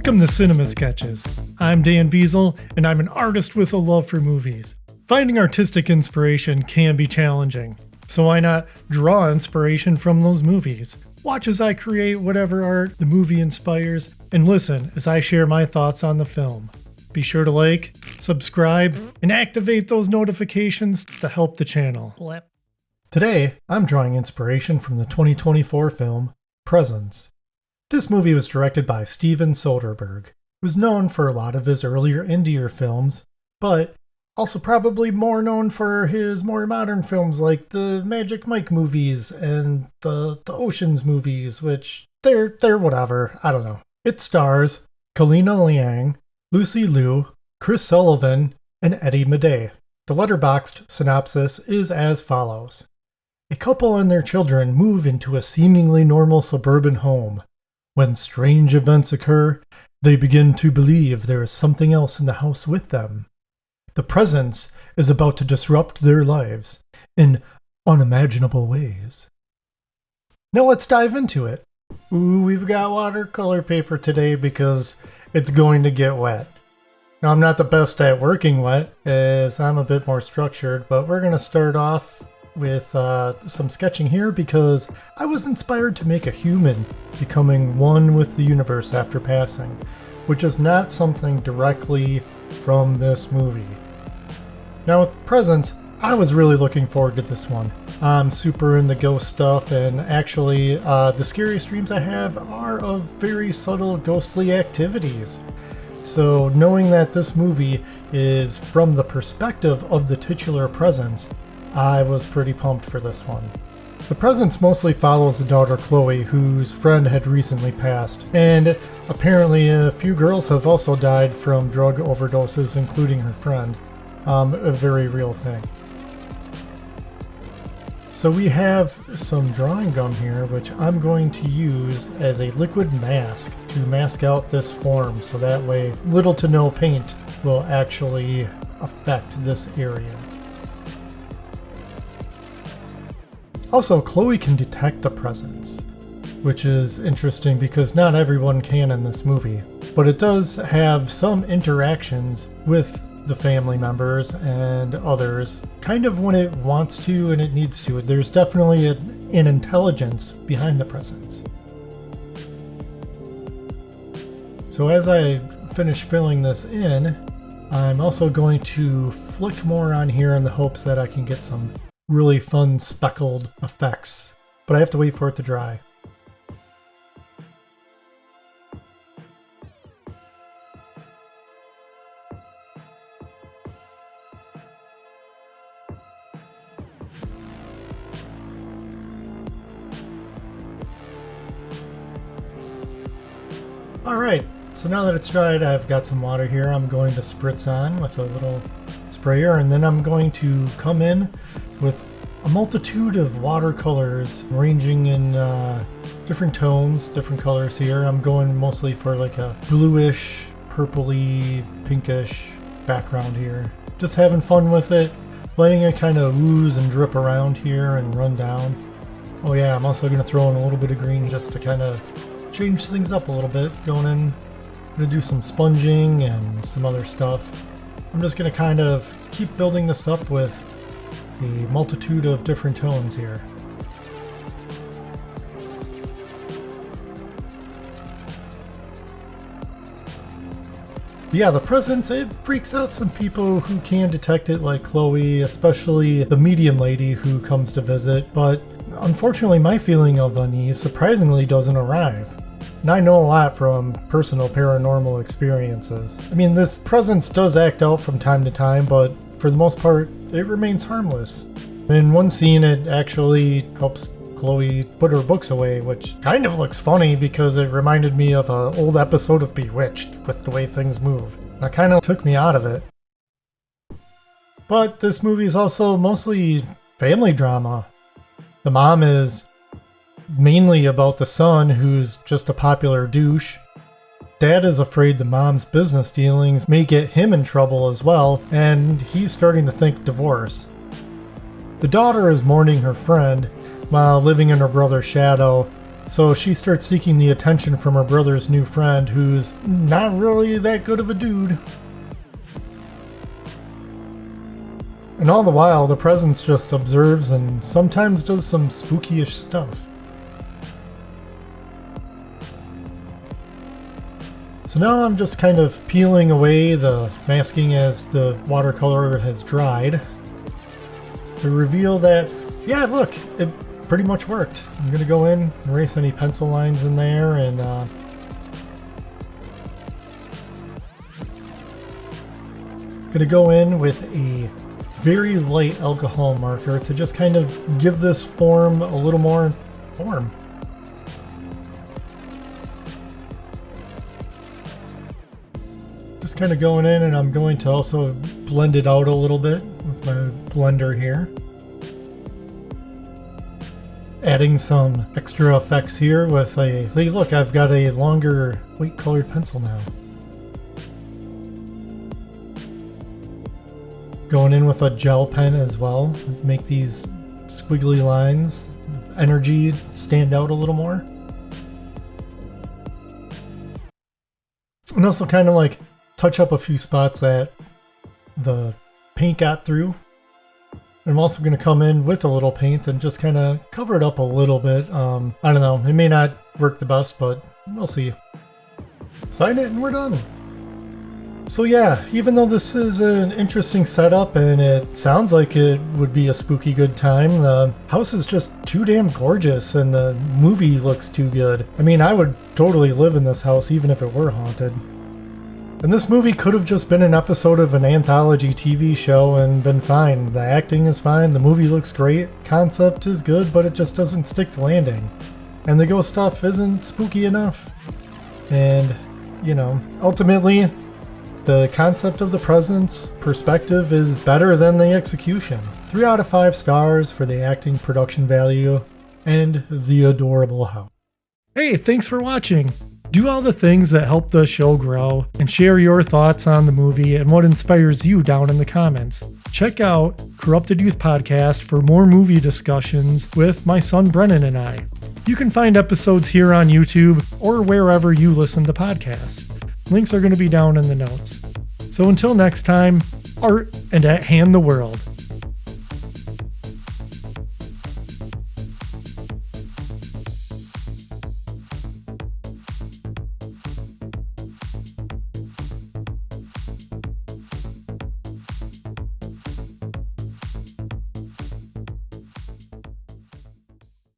Welcome to Cinema Sketches. I'm Dan Beasel, and I'm an artist with a love for movies. Finding artistic inspiration can be challenging, so why not draw inspiration from those movies? Watch as I create whatever art the movie inspires, and listen as I share my thoughts on the film. Be sure to like, subscribe, and activate those notifications to help the channel. Today, I'm drawing inspiration from the 2024 film Presence. This movie was directed by Steven Soderbergh, who's known for a lot of his earlier indie films, but also probably more known for his more modern films like the Magic Mike movies and the Oceans movies, which they're whatever, I don't know. It stars Kalina Liang, Lucy Liu, Chris Sullivan, and Eddie Madej. The letterboxed synopsis is as follows. A couple and their children move into a seemingly normal suburban home. When strange events occur, they begin to believe there is something else in the house with them. The presence is about to disrupt their lives in unimaginable ways. Now let's dive into it. Ooh, we've got watercolor paper today because it's going to get wet. Now I'm not the best at working wet, as I'm a bit more structured, but we're going to start off with some sketching here because I was inspired to make a human becoming one with the universe after passing, which is not something directly from this movie. Now with Presence, I was really looking forward to this one. I'm super into ghost stuff, and actually the scariest dreams I have are of very subtle ghostly activities. So knowing that this movie is from the perspective of the titular Presence, I was pretty pumped for this one. The Presence mostly follows the daughter Chloe, whose friend had recently passed, and apparently a few girls have also died from drug overdoses, including her friend. A very real thing. So we have some drawing gum here, which I'm going to use as a liquid mask to mask out this form, so that way little to no paint will actually affect this area. Also, Chloe can detect the presence, which is interesting because not everyone can in this movie, but it does have some interactions with the family members and others, kind of when it wants to and it needs to. There's definitely an intelligence behind the presence. So as I finish filling this in, I'm also going to flick more on here in the hopes that I can get some really fun speckled effects, but I have to wait for it to dry. Alright, so now that it's dried, I've got some water here I'm going to spritz on with a little sprayer, and then I'm going to come in with a multitude of watercolors ranging in different tones, different colors here. I'm going mostly for like a bluish, purpley, pinkish background here. Just having fun with it, letting it kind of ooze and drip around here and run down. Oh yeah, I'm also going to throw in a little bit of green just to kind of change things up a little bit. Going in, I'm going to do some sponging and some other stuff. I'm just going to kind of keep building this up with a multitude of different tones here. Yeah, the presence, it freaks out some people who can detect it, like Chloe, especially the medium lady who comes to visit, but unfortunately my feeling of unease surprisingly doesn't arrive. And I know a lot from personal paranormal experiences. I mean, this presence does act out from time to time, but for the most part, it remains harmless. In one scene, it actually helps Chloe put her books away, which kind of looks funny because it reminded me of an old episode of Bewitched with the way things move. That kind of took me out of it. But this movie is also mostly family drama. The mom is mainly about the son, who's just a popular douche. Dad is afraid the mom's business dealings may get him in trouble as well, and he's starting to think divorce. The daughter is mourning her friend while living in her brother's shadow, So she starts seeking the attention from her brother's new friend, who's not really that good of a dude. And all the while, the presence just observes and sometimes does some spooky-ish stuff. So now I'm just kind of peeling away the masking as the watercolor has dried to reveal that, yeah, look, it pretty much worked. I'm going to go in, erase any pencil lines in there, and going to go in with a very light alcohol marker to just kind of give this form a little more form. Just kind of going in, and I'm going to also blend it out a little bit with my blender here. Adding some extra effects here with a, hey look, I've got a longer white colored pencil now. Going in with a gel pen as well, make these squiggly lines of energy stand out a little more. And also kind of like touch up a few spots that the paint got through. I'm also going to come in with a little paint and just kind of cover it up a little bit. I don't know, it may not work the best, but we'll see. Sign it and we're done. So yeah, even though this is an interesting setup and it sounds like it would be a spooky good time, the house is just too damn gorgeous and the movie looks too good. I mean, I would totally live in this house even if it were haunted. And this movie could have just been an episode of an anthology TV show and been fine. The acting is fine, the movie looks great, concept is good, but it just doesn't stick to landing. And the ghost stuff isn't spooky enough. And, you know, ultimately, the concept of the presence perspective is better than the execution. 3 out of 5 stars for the acting, production value, and the adorable house. Hey, thanks for watching. Do all the things that help the show grow and share your thoughts on the movie and what inspires you down in the comments. Check out Corrupted Youth Podcast for more movie discussions with my son Brennan and I. You can find episodes here on YouTube or wherever you listen to podcasts. Links are going to be down in the notes. So until next time, art and at hand the world.